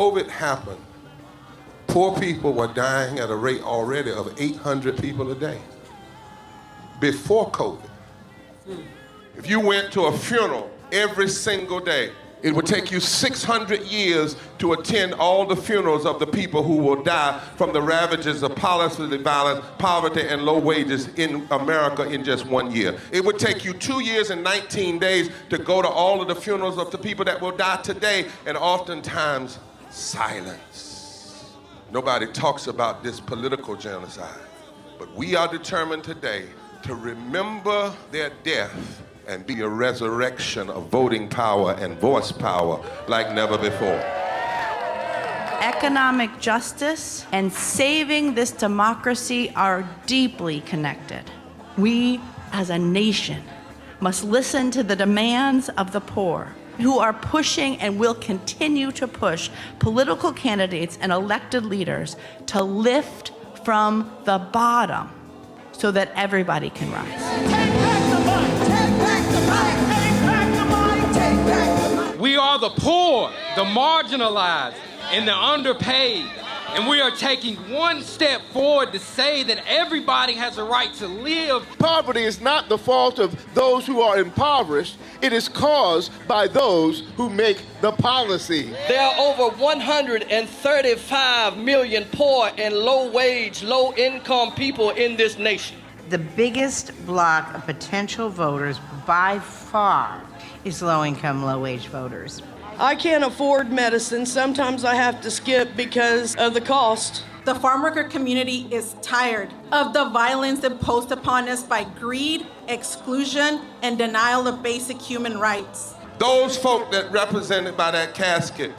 COVID happened, poor people were dying at a rate already of 800 people a day. Before COVID. If you went to a funeral every single day, it would take you 600 years to attend all the funerals of the people who will die from the ravages of policy violence, poverty, and low wages in America in just 1 year. It would take you 2 years and 19 days to go to all of the funerals of the people that will die today, and oftentimes silence. Nobody talks about this political genocide, but we are determined today to remember their death and be a resurrection of voting power and voice power like never before. Economic justice and saving this democracy are deeply connected. We, as a nation, must listen to the demands of the poor, who are pushing and will continue to push political candidates and elected leaders to lift from the bottom so that everybody can rise. We are the poor, the marginalized, and the underpaid. And we are taking one step forward to say that everybody has a right to live. Poverty is not the fault of those who are impoverished. It is caused by those who make the policy. There are over 135 million poor and low-wage, low-income people in this nation. The biggest block of potential voters by far is low-income, low-wage voters. I can't afford medicine. Sometimes I have to skip because of the cost. The farm worker community is tired of the violence imposed upon us by greed, exclusion, and denial of basic human rights. Those folk that represented by that casket,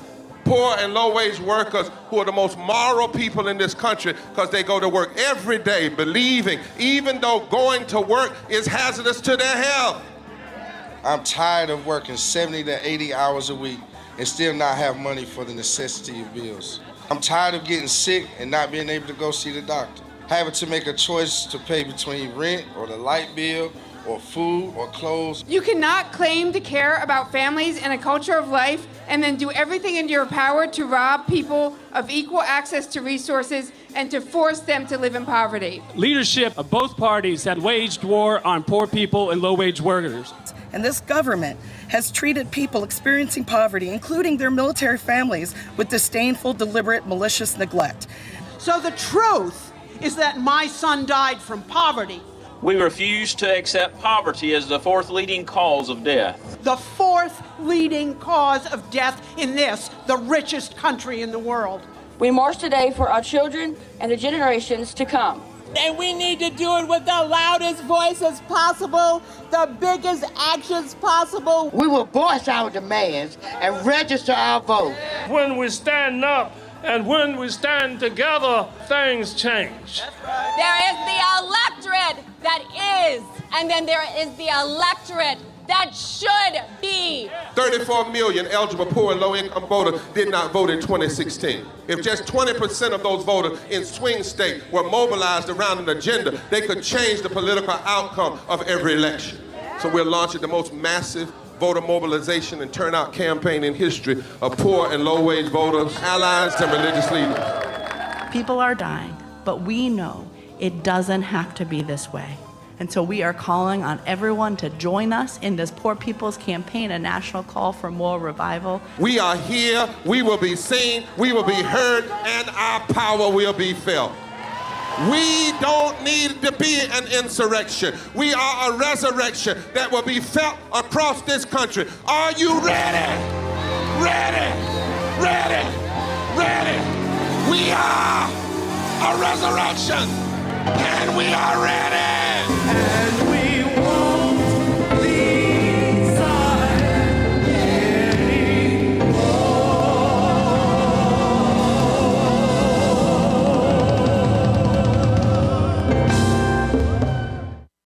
poor and low-wage workers who are the most moral people in this country because they go to work every day believing, even though going to work is hazardous to their health. I'm tired of working 70 to 80 hours a week and still not have money for the necessity of bills. I'm tired of getting sick and not being able to go see the doctor. Having to make a choice to pay between rent or the light bill or food or clothes. You cannot claim to care about families and a culture of life and then do everything in your power to rob people of equal access to resources and to force them to live in poverty. Leadership of both parties had waged war on poor people and low-wage workers. And this government has treated people experiencing poverty, including their military families, with disdainful, deliberate, malicious neglect. So the truth is that my son died from poverty. We refuse to accept poverty as the fourth leading cause of death. The fourth leading cause of death in this, the richest country in the world. We march today for our children and the generations to come. And we need to do it with the loudest voices possible, the biggest actions possible. We will voice our demands and register our vote. When we stand up and when we stand together, things change. There is the electorate that is, and then there is the electorate that should be. 34 million eligible poor and low-income voters did not vote in 2016. If just 20% of those voters in swing states were mobilized around an agenda, they could change the political outcome of every election. So we're launching the most massive voter mobilization and turnout campaign in history of poor and low-wage voters, allies, and religious leaders. People are dying, but we know it doesn't have to be this way. And so we are calling on everyone to join us in this Poor People's Campaign, a national call for more revival. We are here, we will be seen, we will be heard, and our power will be felt. We don't need to be an insurrection. We are a resurrection that will be felt across this country. Are you ready? Ready, ready, ready. We are a resurrection, and we are ready.